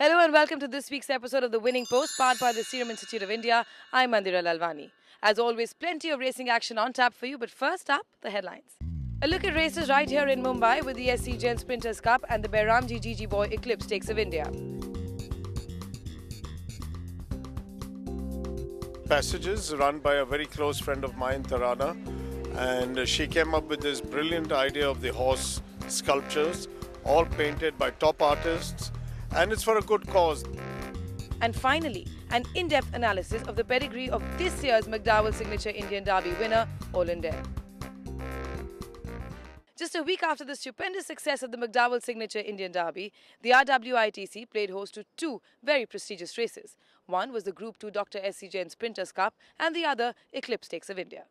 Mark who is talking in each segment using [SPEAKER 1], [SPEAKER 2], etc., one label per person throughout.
[SPEAKER 1] Hello and welcome to this week's episode of The Winning Post, powered by the Serum Institute of India. I'm Mandira Lalwani. As always, plenty of racing action on tap for you, but first up, the headlines. A look at races right here in Mumbai with the S.C Jain Sprinters Cup and the Byramjee Jeejeebhoy Eclipse Stakes of India.
[SPEAKER 2] Passages run by a very close friend of mine, Tarana, and she came up with this brilliant idea of the horse sculptures, all painted by top artists, and it's for a good cause.
[SPEAKER 1] And finally, an in-depth analysis of the pedigree of this year's McDowell Signature Indian Derby winner, Alander. Just a week after the stupendous success of the McDowell Signature Indian Derby, the RWITC played host to two very prestigious races. One was the Group 2 Dr. S.C Jain Sprinters Cup and the other Eclipse Stakes of India.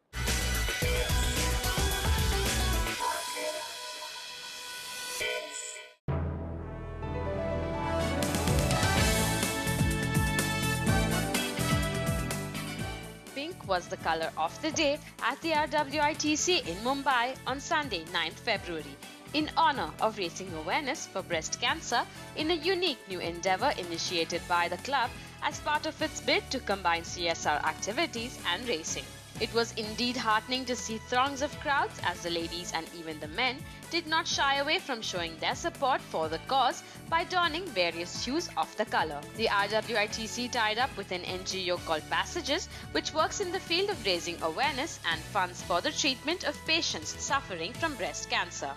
[SPEAKER 3] Pink was the colour of the day at the RWITC in Mumbai on Sunday, 9th February, in honour of raising awareness for breast cancer in a unique new endeavour initiated by the club as part of its bid to combine CSR activities and racing. It was indeed heartening to see throngs of crowds as the ladies and even the men did not shy away from showing their support for the cause by donning various hues of the colour. The RWITC tied up with an NGO called Passages, which works in the field of raising awareness and funds for the treatment of patients suffering from breast cancer.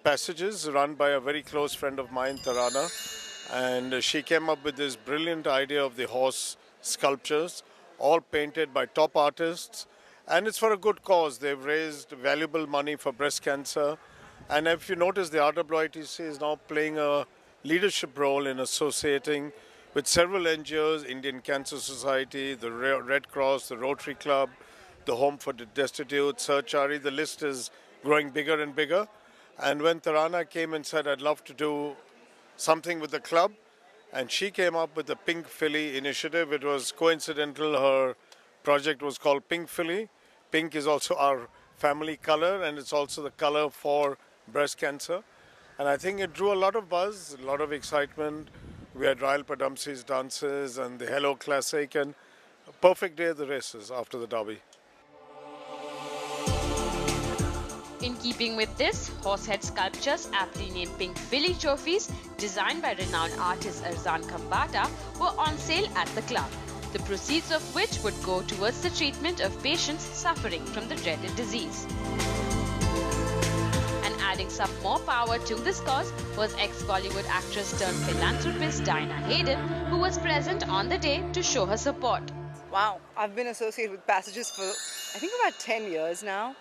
[SPEAKER 2] Passages run by a very close friend of mine, Tarana, and she came up with this brilliant idea of the horse sculptures, all painted by top artists, and it's for a good cause. They've raised valuable money for breast cancer, and if you notice, the RWITC is now playing a leadership role in associating with several NGOs, Indian Cancer Society, the Red Cross, the Rotary Club, the Home for the Destitute, Searchari. The list is growing bigger and bigger. And when Tarana came and said, I'd love to do something with the club, and she came up with the Pink Filly initiative. It was coincidental. Her project was called Pink Filly. Pink is also our family color, and it's also the color for breast cancer. And I think it drew a lot of buzz, a lot of excitement. We had Royal Padamsi's dances and the Hello Classic, and a perfect day at the races after the Derby.
[SPEAKER 3] In keeping with this, horsehead sculptures aptly named Pink Filly trophies, designed by renowned artist Erzan Kambata, were on sale at the club, the proceeds of which would go towards the treatment of patients suffering from the dreaded disease. And adding some more power to this cause was ex-Bollywood actress turned philanthropist Dinah Hayden, who was present on the day to show her support.
[SPEAKER 4] Wow, I've been associated with Passages for I think about 10 years now.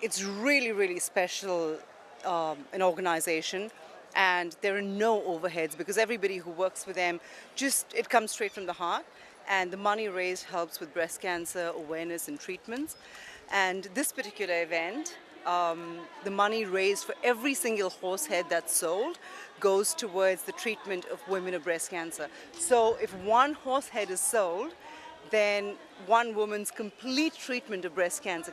[SPEAKER 4] It's really, really special an organization, and there are no overheads because everybody who works with them, it comes straight from the heart, and the money raised helps with breast cancer awareness and treatments. And this particular event, the money raised for every single horse head that's sold goes towards the treatment of women with breast cancer. So if one horse head is sold, then one woman's complete treatment of breast cancer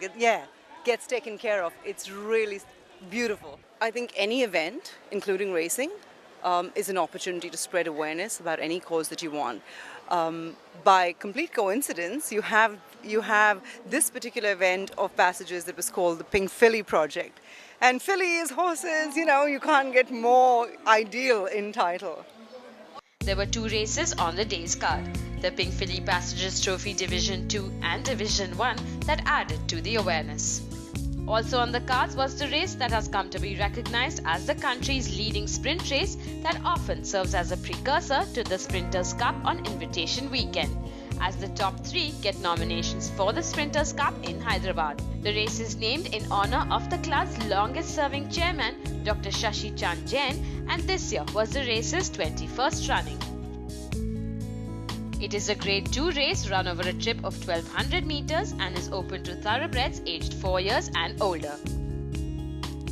[SPEAKER 4] gets taken care of. It's really beautiful. I think any event, including racing, is an opportunity to spread awareness about any cause that you want. By complete coincidence, you have this particular event of Passages that was called the Pink Filly Project. And filly is horses, you can't get more ideal in title.
[SPEAKER 3] There were two races on the day's card, the Pink Filly Passages Trophy Division 2 and Division 1, that added to the awareness. Also on the cards was the race that has come to be recognized as the country's leading sprint race that often serves as a precursor to the Sprinters Cup on Invitation Weekend, as the top three get nominations for the Sprinters Cup in Hyderabad. The race is named in honor of the club's longest-serving chairman, Dr. S.C Jain, and this year was the race's 21st running. It is a Grade 2 race run over a trip of 1200 meters and is open to thoroughbreds aged 4 years and older.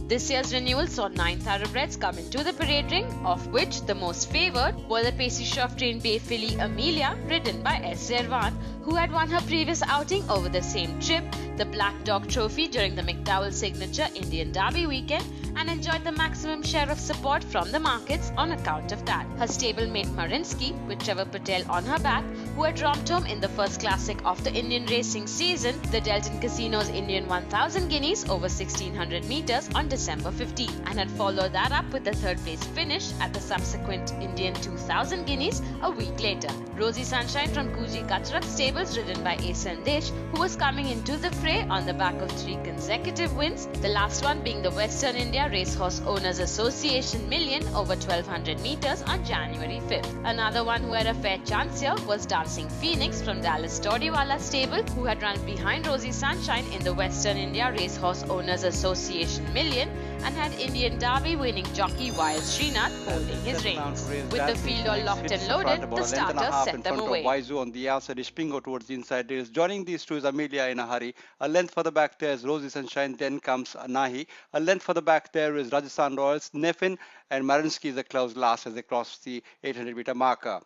[SPEAKER 3] This year's renewal saw 9 thoroughbreds come into the parade ring, of which the most favoured were the pacey shove-trained bay filly Amelia, ridden by S.Zervan, who had won her previous outing over the same trip, the Black Dog Trophy during the McDowell Signature Indian Derby weekend, and enjoyed the maximum share of support from the markets on account of that. Her stablemate Marinsky, with Trevor Patel on her back, who had romped home in the first classic of the Indian racing season, the Delton Casino's Indian 1000 Guineas over 1600 meters on December 15, and had followed that up with the third place finish at the subsequent Indian 2000 Guineas a week later. Rosie Sunshine from Kuji Katrak stables, ridden by A.Sandesh, who was coming into the fray on the back of 3 consecutive wins, the last one being the Western India Racehorse Owners Association Million over 1200 meters on January 5th. Another one who had a fair chance here was Dancing Phoenix from Dallas Todiwala stable, who had run behind Rosie Sunshine in the Western India Racehorse Owners Association Million and had Indian Derby winning jockey Wild Srinath holding his reins. With the field all locked and loaded, the starters set them away.
[SPEAKER 5] Waizu on the outside is Pingo towards the inside rails. Joining these two is Amelia in a hurry. A length for the back there is Rosie Sunshine, then comes Nahi. A length for the back there is Rajasthan Royals, Nefin, and Marinsky is a close last as they cross the 800 meter marker.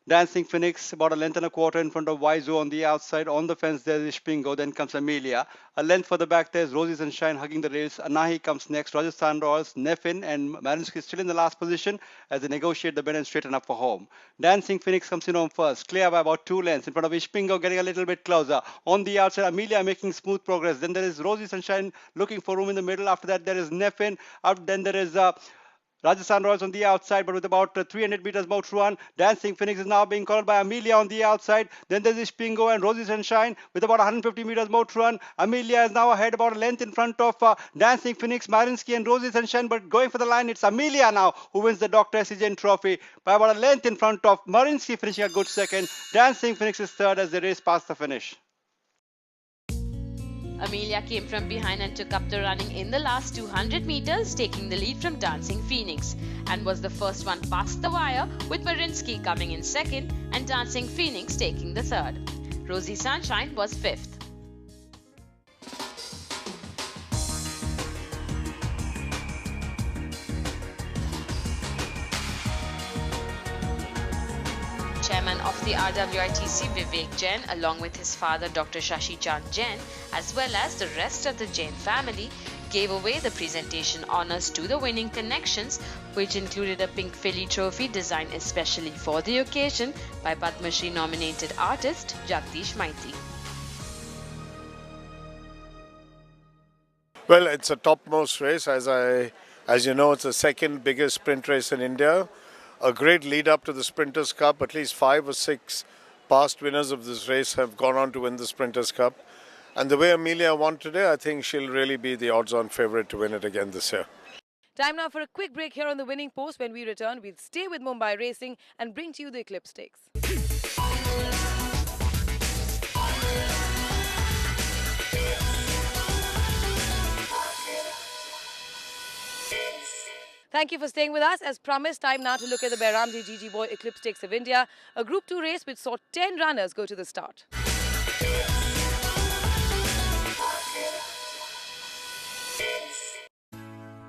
[SPEAKER 5] Dancing Phoenix about a length and a quarter in front of Waizu on the outside. On the fence there is Ishpingo, then comes Amelia. A length for the back there is Rosie Sunshine hugging the rails. Anahi comes next. Rajasthan Royals, Nefin and Marinsky still in the last position as they negotiate the bend and straighten up for home. Dancing Phoenix comes in on first, clear by about 2 lengths in front of Ishpingo, getting a little bit closer. On the outside, Amelia making smooth progress. Then there is Rosie Sunshine looking for room in the middle. After that there is Nefin. Then there is Rajasthan Royals on the outside, but with about 300 meters more to run. Dancing Phoenix is now being called by Amelia on the outside. Then there's Ishpingo and Rosie Sunshine with about 150 meters more to run. Amelia is now ahead about a length in front of Dancing Phoenix, Marinsky and Rosie Sunshine, but going for the line, it's Amelia now who wins the Dr. S.C Jain Trophy by about a length in front of Marinsky, finishing a good second. Dancing Phoenix is third as they race past the finish.
[SPEAKER 3] Amelia came from behind and took up the running in the last 200 meters, taking the lead from Dancing Phoenix, and was the first one past the wire, with Marinsky coming in second and Dancing Phoenix taking the third. Rosie Sunshine was fifth. Chairman of the RWITC, Vivek Jain, along with his father Dr. Shashi Chand Jain, as well as the rest of the Jain family, gave away the presentation honours to the winning connections, which included a pink filly trophy designed especially for the occasion by Padma Shri nominated artist Jagdish Maiti.
[SPEAKER 2] Well, it's a topmost race. As you know, it's the second biggest sprint race in India. A great lead up to the Sprinters Cup. At least 5 or 6 past winners of this race have gone on to win the Sprinters Cup. And the way Amelia won today, I think she'll really be the odds-on favourite to win it again this year.
[SPEAKER 1] Time now for a quick break here on the Winning Post. When we return, we'll stay with Mumbai Racing and bring to you the Eclipse Stakes. Thank you for staying with us. As promised, time now to look at the Byramjee Jeejeebhoy Eclipse Stakes of India, a Group 2 race which saw 10 runners go to the start.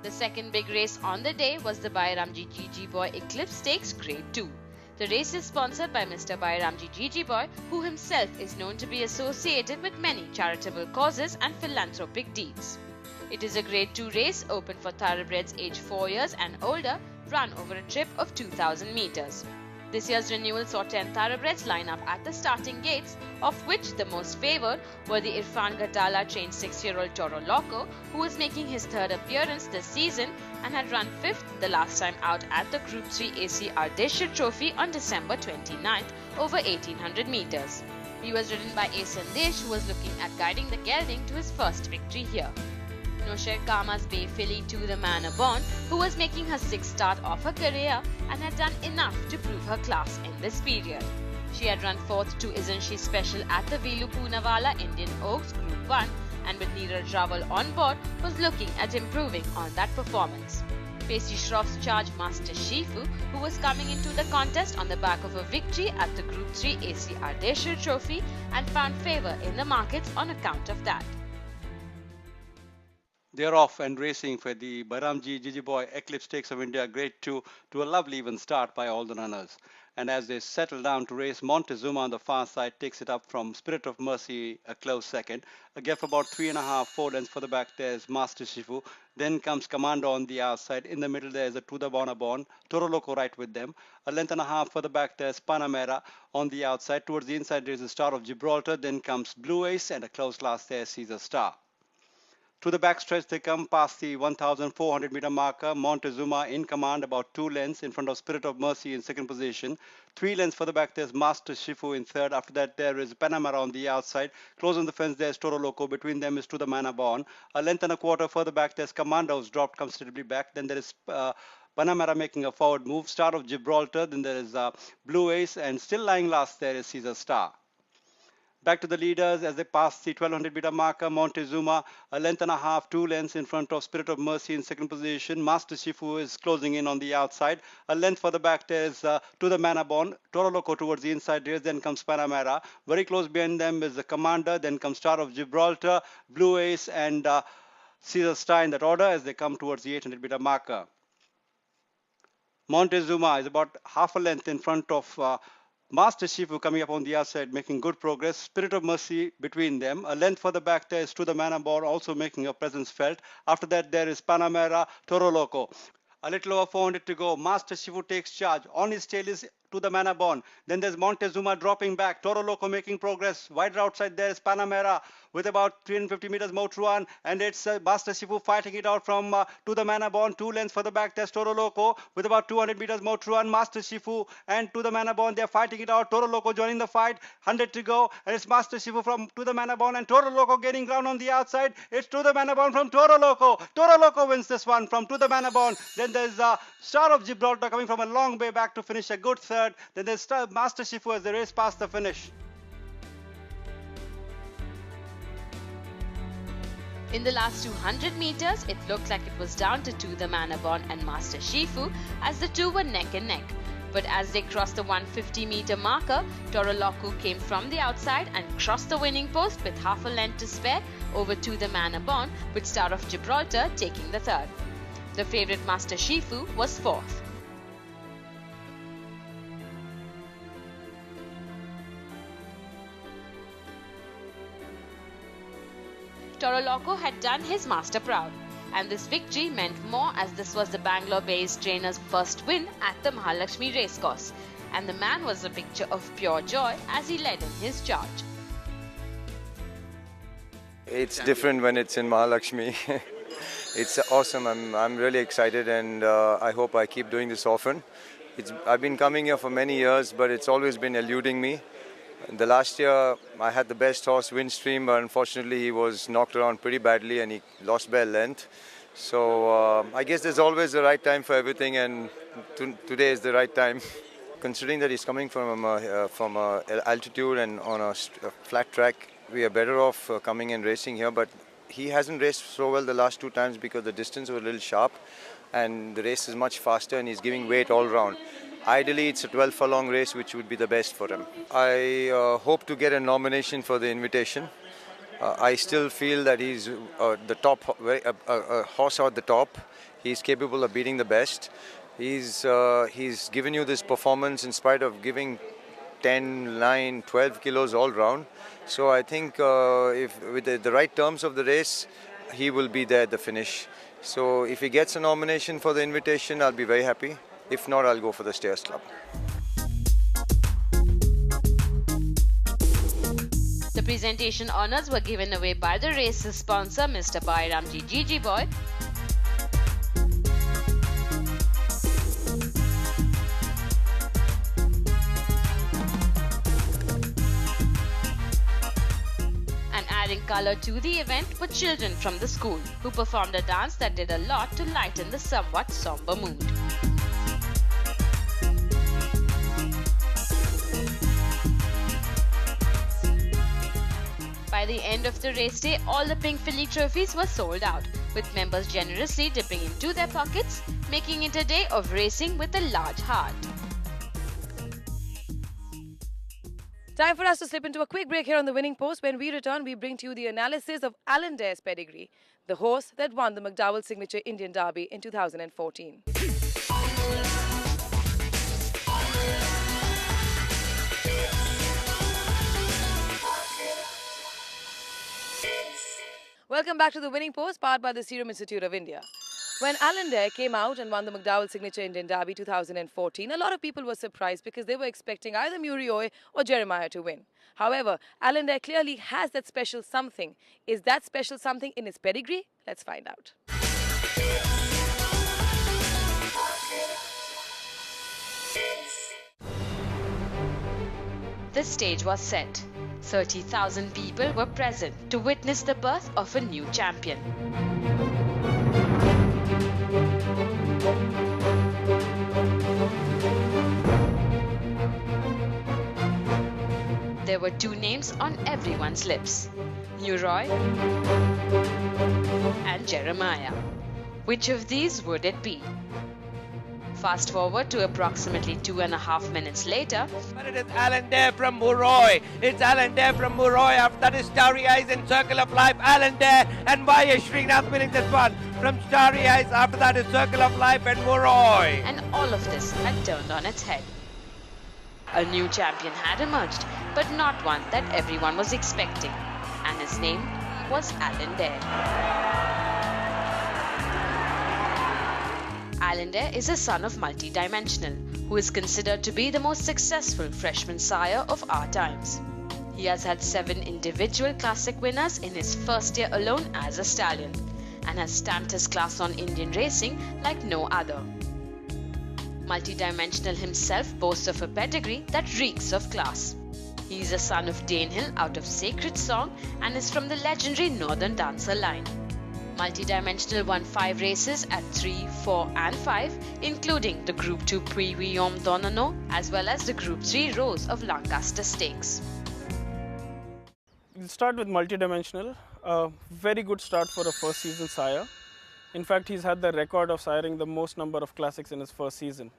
[SPEAKER 3] The second big race on the day was the Byramjee Jeejeebhoy Eclipse Stakes Grade 2. The race is sponsored by Mr. Byramjee Jeejeebhoy, who himself is known to be associated with many charitable causes and philanthropic deeds. It is a Grade 2 race open for thoroughbreds aged 4 years and older, run over a trip of 2,000 meters. This year's renewal saw 10 thoroughbreds line up at the starting gates, of which the most favoured were the Irfan Ghatala trained 6-year-old Toro Loco, who was making his third appearance this season and had run 5th the last time out at the Group 3 A.C RWITC Trophy on December 29th over 1,800 meters. He was ridden by A.Sandesh, who was looking at guiding the gelding to his first victory here. Nosher Kama's Bay filly To The Manor Born, who was making her 6th start of her career and had done enough to prove her class in this period. She had run 4th to Isn't She Special at the Vilu Poonawalla Indian Oaks Group 1 and with Neeraj Rawal on board was looking at improving on that performance. Pacey Shroff's charge Master Shifu, who was coming into the contest on the back of a victory at the Group 3 AC RWITC Trophy and found favour in the markets on account of that.
[SPEAKER 5] They're off and racing for the Byramjee Jeejeebhoy Eclipse Stakes of India Grade 2 to a lovely even start by all the runners. And as they settle down to race, Montezuma on the far side takes it up from Spirit of Mercy, a close second. A gap about 3.5, 4 lengths for the back there is Master Shifu. Then comes Commando on the outside. In the middle there is a To the Bonabon. Toro Loco right with them. A length and a half for the back there is Panamera on the outside. Towards the inside there is the Star of Gibraltar. Then comes Blue Ace and a close last there is Caesar Star. To the backstretch, they come past the 1,400 meter marker. Montezuma in command, about 2 lengths in front of Spirit of Mercy in second position. 3 lengths for the back, there's Master Shifu in third. After that, there is Panamera on the outside. Close on the fence, there's Toro Loco. Between them is To the Manabon. A length and a quarter further back, there's Commandos dropped considerably back. Then there is Panamera making a forward move. Star of Gibraltar. Then there is Blue Ace. And still lying last, there is Caesar Star. Back to the leaders as they pass the 1200 meter marker. Montezuma, a length and a half, 2 lengths in front of Spirit of Mercy in second position. Master Shifu is closing in on the outside. A length for the back there is To the Manabon. Toro Loco towards the inside race. Then comes Panamera. Very close behind them is the Commander. Then comes Star of Gibraltar, Blue Ace and Caesar Star in that order as they come towards the 800 meter marker. Montezuma is about half a length in front of Master Shifu coming up on the outside, making good progress. Spirit of Mercy between them. A length for the back there is To the Manabon, also making a presence felt. After that, there is Panamera, Toro Loco. A little over 400 to go. Master Shifu takes charge. On his tail is To the Manabon. Then there's Montezuma dropping back. Toro Loco making progress. Wider outside there is Panamera with about 350 meters more to run. And it's Master Shifu fighting it out from To the Manabon. 2 lengths for the back. There's Toro Loco with about 200 meters more to run. Master Shifu and To the Manabon. They're fighting it out. Toro Loco joining the fight. 100 to go. And it's Master Shifu from To the Manabon. And Toro Loco gaining ground on the outside. It's To the Manabon from Toro Loco. Toro Loco wins this one from To the Manabon. Then there's Star of Gibraltar coming from a long way back to finish a good third. Then there's Master Shifu as they race past the finish.
[SPEAKER 3] In the last 200 meters, it looked like it was down to the Manabon and Master Shifu as the two were neck and neck. But as they crossed the 150 meter marker, Toro Loco came from the outside and crossed the winning post with half a length to spare over To the Manabon, with Star of Gibraltar taking the third. The favourite Master Shifu was fourth. Toro Loco had done his master proud, and this victory meant more as this was the Bangalore-based trainer's first win at the Mahalakshmi racecourse, and the man was a picture of pure joy as he led in his charge.
[SPEAKER 6] It's different when it's in Mahalakshmi. It's awesome. I'm really excited, and I hope I keep doing this often. I've been coming here for many years, but it's always been eluding me. The last year I had the best horse, Windstream, but unfortunately he was knocked around pretty badly and he lost by a length. So I guess there's always the right time for everything, and today is the right time. Considering that he's coming from altitude and on a flat track, we are better off coming and racing here. But he hasn't raced so well the last 2 times because the distance was a little sharp and the race is much faster and he's giving weight all round. Ideally, it's a 12-furlong race, which would be the best for him. I hope to get a nomination for the invitation. I still feel that he's the top, a horse at the top. He's capable of beating the best. He's given you this performance in spite of giving 10, 9, 12 kilos all round. So I think if with the right terms of the race, he will be there at the finish. So if he gets a nomination for the invitation, I'll be very happy. If not, I'll go for the Stayers Club.
[SPEAKER 3] The presentation honours were given away by the race's sponsor, Mr. Byramjee Jeejeebhoy. And adding colour to the event were children from the school, who performed a dance that did a lot to lighten the somewhat sombre mood. By the end of the race day, all the Pink Filly trophies were sold out, with members generously dipping into their pockets, making it a day of racing with a large heart.
[SPEAKER 1] Time for us to slip into a quick break here on the Winning Post. When we return, we bring to you the analysis of Alaindair's Pedigree, the horse that won the McDowell Signature Indian Derby in 2014. Welcome back to the Winning Post, powered by the Serum Institute of India. When Alaindair came out and won the McDowell Signature Indian Derby 2014, a lot of people were surprised because they were expecting either Murioi or Jeremiah to win. However, Alaindair clearly has that special something. Is that special something in his pedigree? Let's find out.
[SPEAKER 3] The stage was set. 30,000 people were present to witness the birth of a new champion. There were two names on everyone's lips, Murioi and Jeremiah. Which of these would it be? Fast forward to approximately 2.5 minutes later.
[SPEAKER 7] But it is Alander from Murioi. It's Alander from Murioi. After that is Starry Eyes in Circle of Life. Alander and Vaya Srinath winning this one. From Starry Eyes, after that is Circle of Life and Murioi.
[SPEAKER 3] And all of this had turned on its head. A new champion had emerged, but not one that everyone was expecting. And his name was Alaindair. Alaindair is a son of multi-dimensional, who is considered to be the most successful freshman sire of our times. He has had 7 individual classic winners in his first year alone as a stallion, and has stamped his class on Indian racing like no other. Multi-dimensional himself boasts of a pedigree that reeks of class. He is a son of Danehill out of Sacred Song and is from the legendary Northern Dancer line. Multi-dimensional won 5 races at 3, 4 and 5, including the Group 2 Prix Guillaume d'Ornano as well as the Group 3 Rose of Lancaster Stakes.
[SPEAKER 8] We'll start with multi-dimensional. A very good start for a first season sire. In fact, he's had the record of siring the most number of classics in his first season.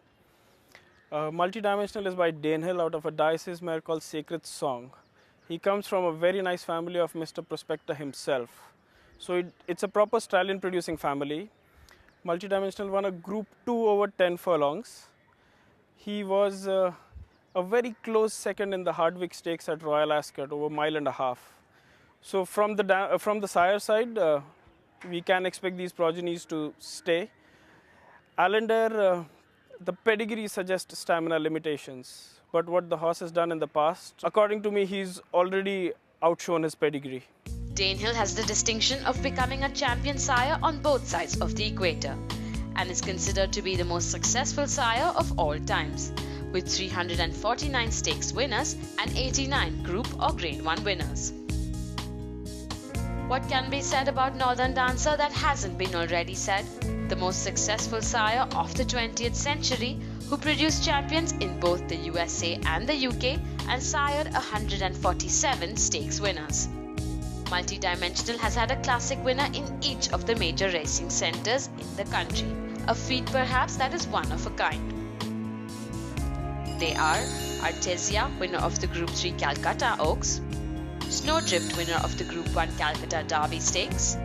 [SPEAKER 8] Multi-dimensional is by Danehill out of a diocese mare called Sacred Song. He comes from a very nice family of Mr. Prospector himself. So it's a proper stallion producing family. Multi-dimensional won a Group 2 over 10 furlongs. He was a very close second in the RWITC Stakes at Royal Ascot over a mile and a half. So from the sire side, we can expect these progenies to stay. Alander, the pedigree suggests stamina limitations, but what the horse has done in the past, according to me, he's already outshone his pedigree.
[SPEAKER 3] Danehill has the distinction of becoming a champion sire on both sides of the equator and is considered to be the most successful sire of all times, with 349 stakes winners and 89 Group or Grade 1 winners. What can be said about Northern Dancer that hasn't been already said? The most successful sire of the 20th century, who produced champions in both the USA and the UK and sired 147 stakes winners. Multi-dimensional has had a classic winner in each of the major racing centres in the country, a feat perhaps that is one of a kind. They are Artesia, winner of the Group 3 Calcutta Oaks, Snowdrift, winner of the Group 1 Calcutta Derby Stakes,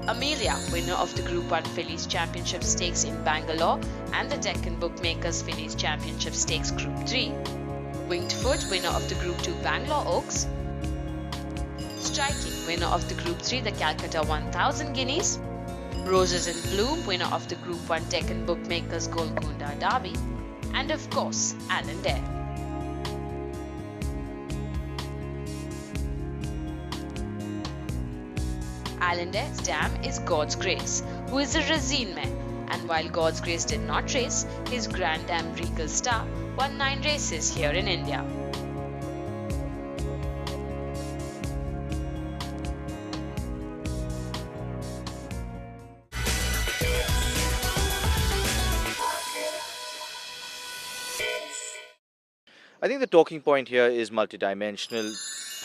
[SPEAKER 3] Amelia, winner of the Group 1 Fillies Championship Stakes in Bangalore and the Deccan Bookmakers Fillies Championship Stakes Group 3, Winged Foot, winner of the Group 2 Bangalore Oaks, Striking, winner of the Group 3 the Calcutta 1000 Guineas, Roses in Bloom, winner of the Group 1 Deccan Bookmakers Golconda Derby, and of course, Alaindair. Alaindair's dam is God's Grace, who is a Racine mare, and while God's Grace did not race, his Grand Dam Regal Star won 9 races here in India.
[SPEAKER 9] I think the talking point here is multidimensional.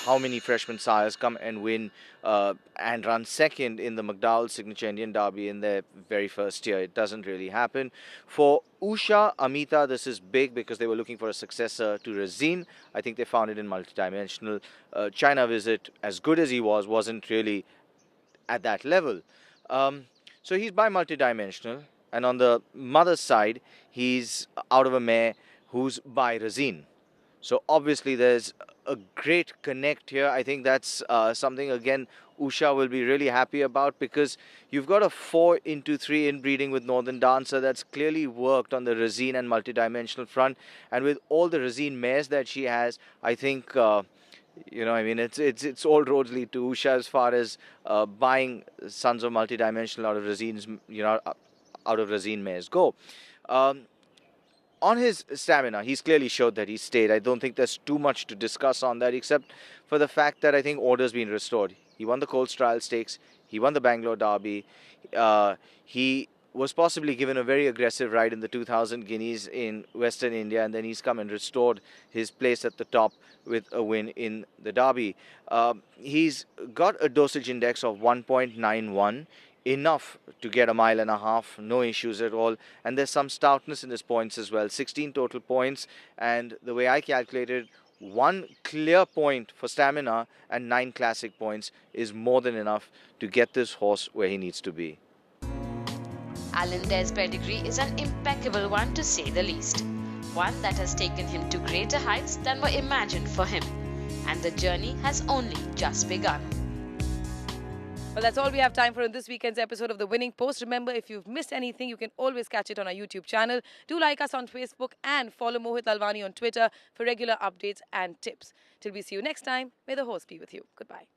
[SPEAKER 9] How many freshman sires come and win and run second in the McDowell Signature Indian Derby in their very first year? It doesn't really happen. For Usha, Amita, this is big because they were looking for a successor to Racine. I think they found it in multidimensional. China Visit, as good as he was, wasn't really at that level. So he's by multidimensional. And on the mother's side, he's out of a mare who's by Racine. So obviously there's a great connect here. I think that's something again Usha will be really happy about, because you've got a 4-3 inbreeding with Northern Dancer that's clearly worked on the Razine and multidimensional front, and with all the Razine mares that she has, I think I mean, it's all roads lead to Usha as far as buying Sons of Multidimensional out of Razine's, out of Razine mares go. Um, on his stamina, he's clearly showed that he stayed. I don't think there's too much to discuss on that, except for the fact that I think order's been restored. He won the Colts Trial Stakes. He won the Bangalore Derby. He was possibly given a very aggressive ride in the 2000 Guineas in Western India, and then he's come and restored his place at the top with a win in the Derby. He's got a dosage index of 1.91, enough to get a mile and a half, no issues at all. And there's some stoutness in his points as well, 16 total points. And the way I calculated, 1 clear point for stamina and 9 classic points is more than enough to get this horse where he needs to be.
[SPEAKER 3] Alaindair's pedigree is an impeccable one, to say the least. One that has taken him to greater heights than were imagined for him. And the journey has only just begun.
[SPEAKER 1] Well, that's all we have time for in this weekend's episode of The Winning Post. Remember, if you've missed anything, you can always catch it on our YouTube channel. Do like us on Facebook and follow Mohit Lalwani on Twitter for regular updates and tips. Till we see you next time, may the horse be with you. Goodbye.